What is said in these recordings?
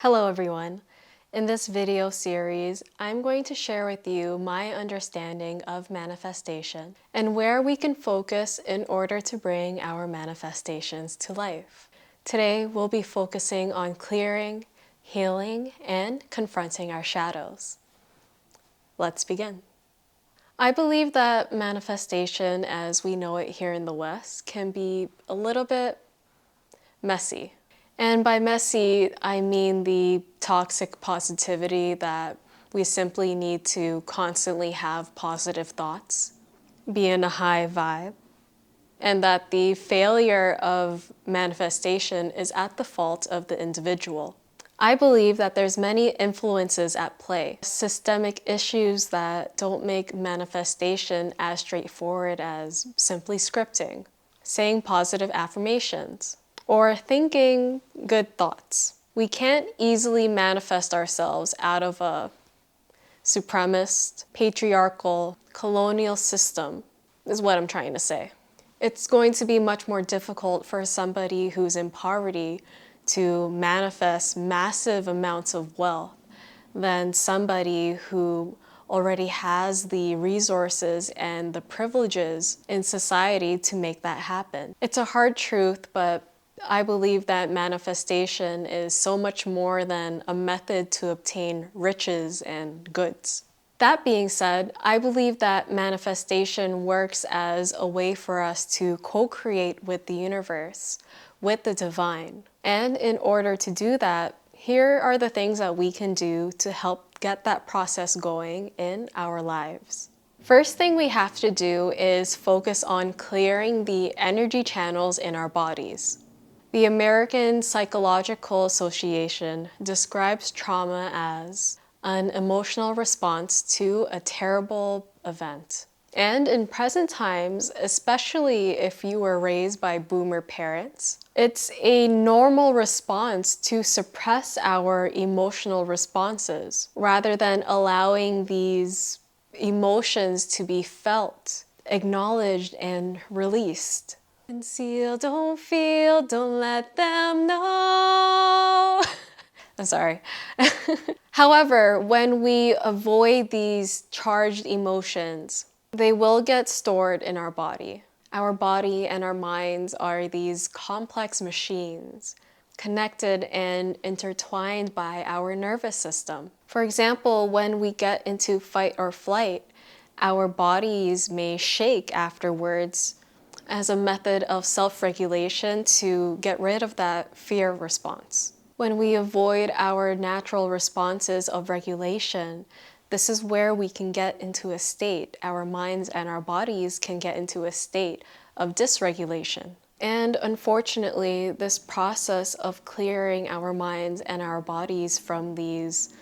Hello everyone. In this video series, I'm going to share with you my understanding of manifestation and where we can focus in order to bring our manifestations to life. Today, we'll be focusing on clearing, healing, and confronting our shadows. Let's begin. I believe that manifestation as we know it here in the West can be a little bit messy. And by messy, I mean the toxic positivity that we simply need to constantly have positive thoughts, be in a high vibe, and that the failure of manifestation is at the fault of the individual. I believe that there's many influences at play, systemic issues that don't make manifestation as straightforward as simply scripting, saying positive affirmations, or thinking good thoughts. We can't easily manifest ourselves out of a supremacist, patriarchal, colonial system, is what I'm trying to say. It's going to be much more difficult for somebody who's in poverty to manifest massive amounts of wealth than somebody who already has the resources and the privileges in society to make that happen. It's a hard truth, but I believe that manifestation is so much more than a method to obtain riches and goods. That being said, I believe that manifestation works as a way for us to co-create with the universe, with the divine. And in order to do that, here are the things that we can do to help get that process going in our lives. First thing we have to do is focus on clearing the energy channels in our bodies. The American Psychological Association describes trauma as an emotional response to a terrible event. And in present times, especially if you were raised by boomer parents, it's a normal response to suppress our emotional responses rather than allowing these emotions to be felt, acknowledged, and released. Conceal, don't feel, don't let them know. I'm sorry. However, when we avoid these charged emotions, they will get stored in our body. Our body and our minds are these complex machines, connected and intertwined by our nervous system. For example, when we get into fight or flight, our bodies may shake afterwards as a method of self-regulation to get rid of that fear response. When we avoid our natural responses of regulation, this is where we can get into a state, our minds and our bodies can get into a state of dysregulation. And unfortunately, this process of clearing our minds and our bodies from these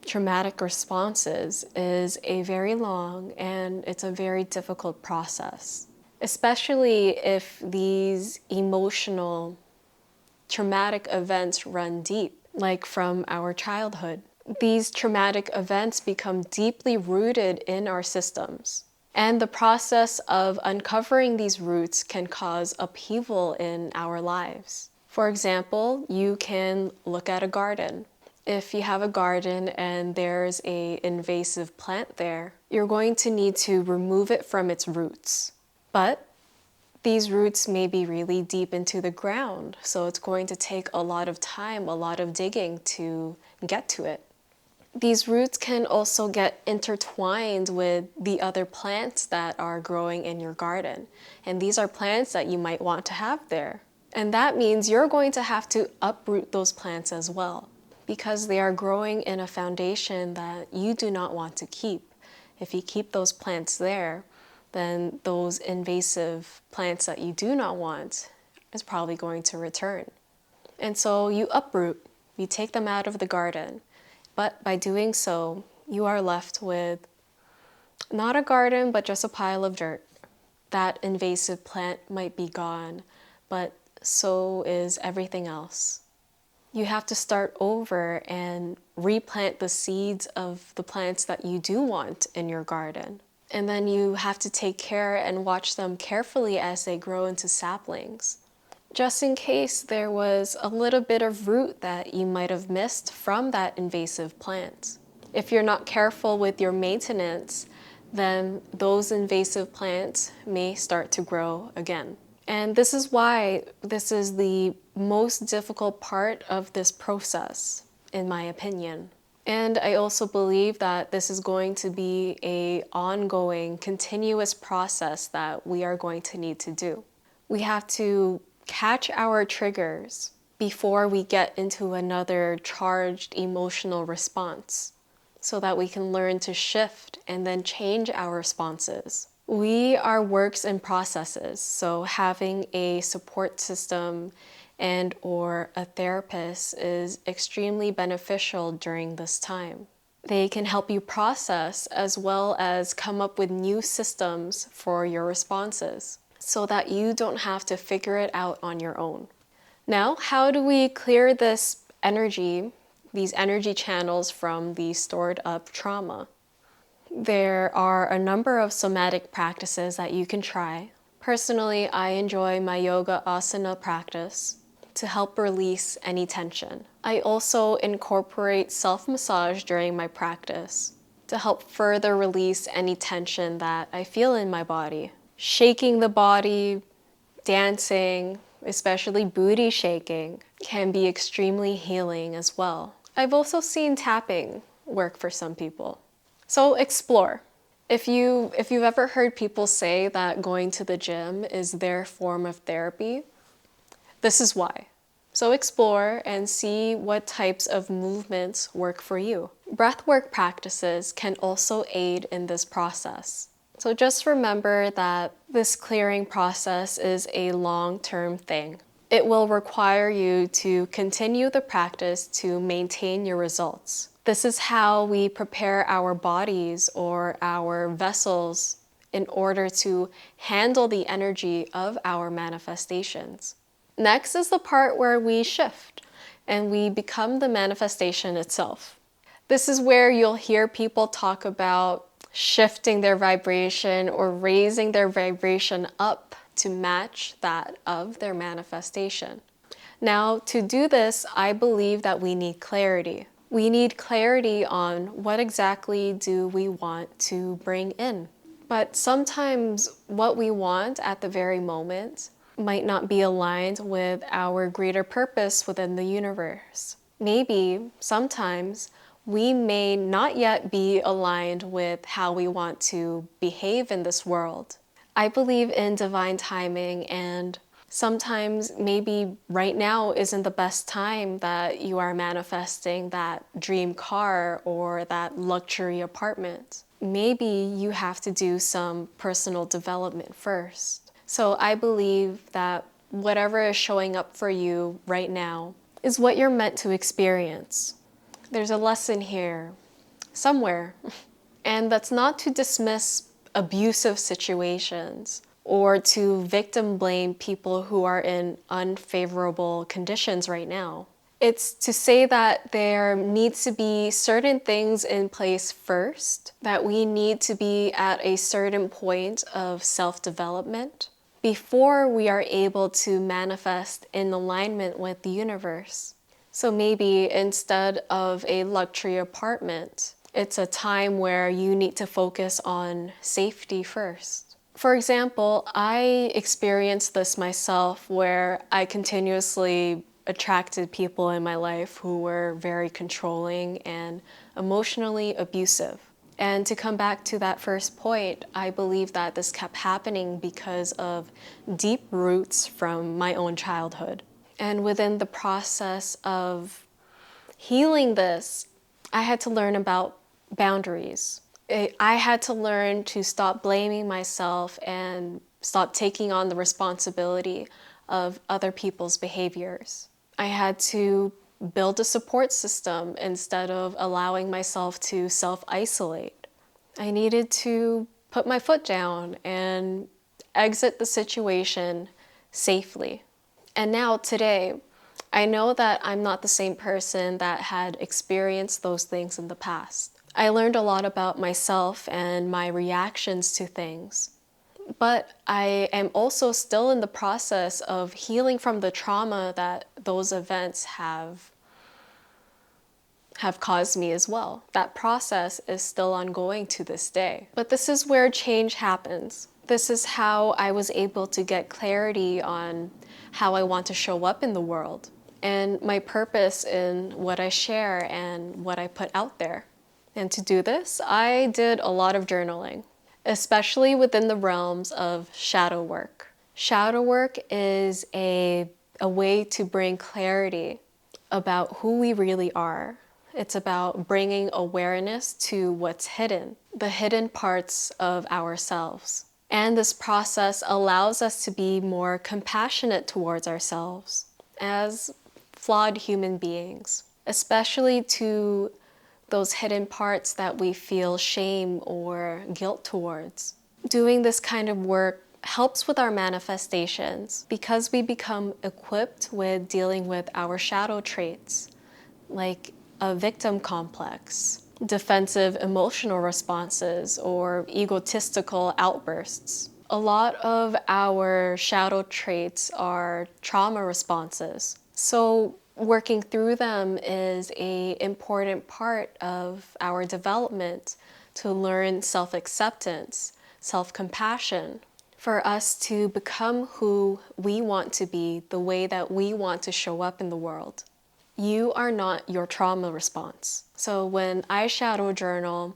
traumatic responses is a very long and it's a very difficult process, especially if these emotional traumatic events run deep, like from our childhood. These traumatic events become deeply rooted in our systems. And the process of uncovering these roots can cause upheaval in our lives. For example, you can look at a garden. If you have a garden and there's an invasive plant there, you're going to need to remove it from its roots. But these roots may be really deep into the ground, so it's going to take a lot of time, a lot of digging to get to it. These roots can also get intertwined with the other plants that are growing in your garden. And these are plants that you might want to have there. And that means you're going to have to uproot those plants as well, because they are growing in a foundation that you do not want to keep. If you keep those plants there, then those invasive plants that you do not want is probably going to return. And so you uproot, you take them out of the garden. But by doing so, you are left with not a garden, but just a pile of dirt. That invasive plant might be gone, but so is everything else. You have to start over and replant the seeds of the plants that you do want in your garden. And then you have to take care and watch them carefully as they grow into saplings. just in case there was a little bit of root that you might have missed from that invasive plant. If you're not careful with your maintenance, then those invasive plants may start to grow again. And this is why this is the most difficult part of this process, in my opinion. And I also believe that this is going to be an ongoing, continuous process that we are going to need to do. We have to catch our triggers before we get into another charged emotional response, so that we can learn to shift and then change our responses. We are works in processes, so having a support system and or a therapist is extremely beneficial during this time. They can help you process as well as come up with new systems for your responses so that you don't have to figure it out on your own. Now, how do we clear this energy, these energy channels from the stored up trauma? There are a number of somatic practices that you can try. Personally, I enjoy my yoga asana practice to help release any tension. I also incorporate self-massage during my practice to help further release any tension that I feel in my body. Shaking the body, dancing, especially booty shaking, can be extremely healing as well. I've also seen tapping work for some people. So explore. If you've ever heard people say that going to the gym is their form of therapy, this is why. So explore and see what types of movements work for you. Breathwork practices can also aid in this process. So just remember that this clearing process is a long-term thing. It will require you to continue the practice to maintain your results. This is how we prepare our bodies or our vessels in order to handle the energy of our manifestations. Next is the part where we shift and we become the manifestation itself. This is where you'll hear people talk about shifting their vibration or raising their vibration up to match that of their manifestation. Now, to do this, I believe that we need clarity. We need clarity on what exactly do we want to bring in. But sometimes what we want at the very moment might not be aligned with our greater purpose within the universe. Maybe sometimes we may not yet be aligned with how we want to behave in this world. I believe in divine timing, and sometimes maybe right now isn't the best time that you are manifesting that dream car or that luxury apartment. Maybe you have to do some personal development first. So I believe that whatever is showing up for you right now is what you're meant to experience. There's a lesson here, somewhere. And that's not to dismiss abusive situations or to victim blame people who are in unfavorable conditions right now. It's to say that there needs to be certain things in place first, that we need to be at a certain point of self-development before we are able to manifest in alignment with the universe. So maybe instead of a luxury apartment, it's a time where you need to focus on safety first. For example, I experienced this myself where I continuously attracted people in my life who were very controlling and emotionally abusive. And to come back to that first point, I believe that this kept happening because of deep roots from my own childhood. And within the process of healing this, I had to learn about boundaries. I had to learn to stop blaming myself and stop taking on the responsibility of other people's behaviors. I had to build a support system instead of allowing myself to self-isolate. I needed to put my foot down and exit the situation safely. And now, today, I know that I'm not the same person that had experienced those things in the past. I learned a lot about myself and my reactions to things. But I am also still in the process of healing from the trauma that those events have caused me as well. That process is still ongoing to this day. But this is where change happens. This is how I was able to get clarity on how I want to show up in the world and my purpose in what I share and what I put out there. And to do this, I did a lot of journaling, especially within the realms of shadow work. Shadow work is a way to bring clarity about who we really are. It's about bringing awareness to what's hidden, the hidden parts of ourselves. And this process allows us to be more compassionate towards ourselves as flawed human beings, especially to those hidden parts that we feel shame or guilt towards. Doing this kind of work helps with our manifestations because we become equipped with dealing with our shadow traits, like a victim complex, defensive emotional responses, or egotistical outbursts. A lot of our shadow traits are trauma responses. So working through them is an important part of our development to learn self-acceptance, self-compassion, for us to become who we want to be, the way that we want to show up in the world. You are not your trauma response. So when I shadow journal,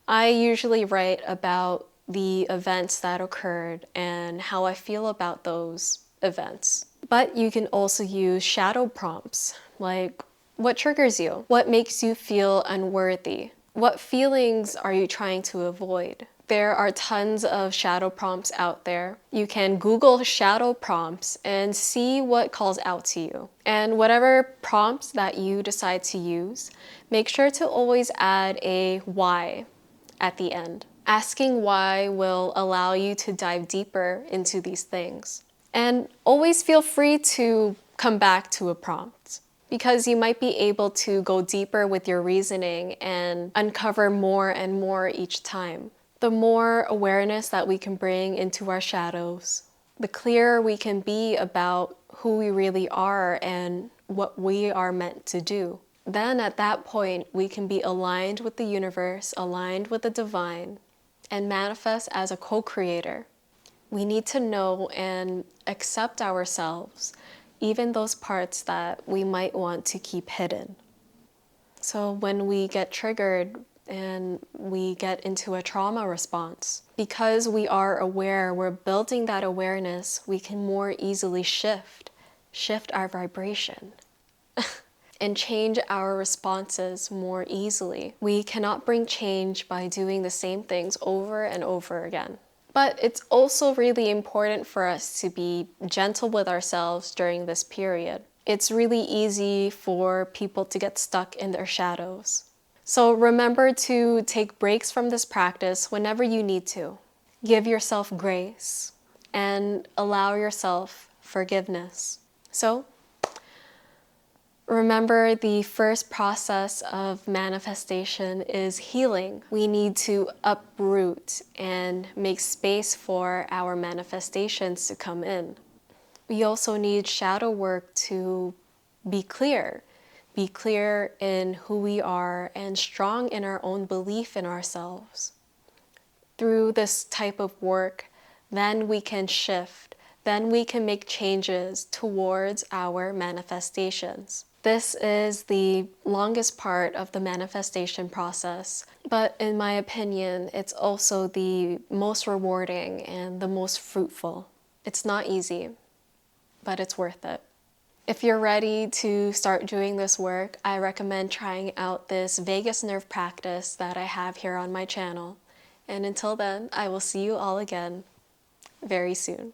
I usually write about the events that occurred and how I feel about those events. But you can also use shadow prompts, like what triggers you? What makes you feel unworthy? What feelings are you trying to avoid? There are tons of shadow prompts out there. You can Google shadow prompts and see what calls out to you. And whatever prompts that you decide to use, make sure to always add a why at the end. Asking why will allow you to dive deeper into these things. And always feel free to come back to a prompt, because you might be able to go deeper with your reasoning and uncover more and more each time. The more awareness that we can bring into our shadows, the clearer we can be about who we really are and what we are meant to do. Then at that point, we can be aligned with the universe, aligned with the divine, and manifest as a co-creator. We need to know and accept ourselves, even those parts that we might want to keep hidden. So when we get triggered and we get into a trauma response, because we are aware, we're building that awareness, we can more easily shift our vibration and change our responses more easily. We cannot bring change by doing the same things over and over again. But it's also really important for us to be gentle with ourselves during this period. It's really easy for people to get stuck in their shadows. So remember to take breaks from this practice whenever you need to. Give yourself grace and allow yourself forgiveness. So remember, the first process of manifestation is healing. We need to uproot and make space for our manifestations to come in. We also need shadow work to be clear in who we are and strong in our own belief in ourselves. Through this type of work, then we can shift, then we can make changes towards our manifestations. This is the longest part of the manifestation process, but in my opinion, it's also the most rewarding and the most fruitful. It's not easy, but it's worth it. If you're ready to start doing this work, I recommend trying out this vagus nerve practice that I have here on my channel. And until then, I will see you all again very soon.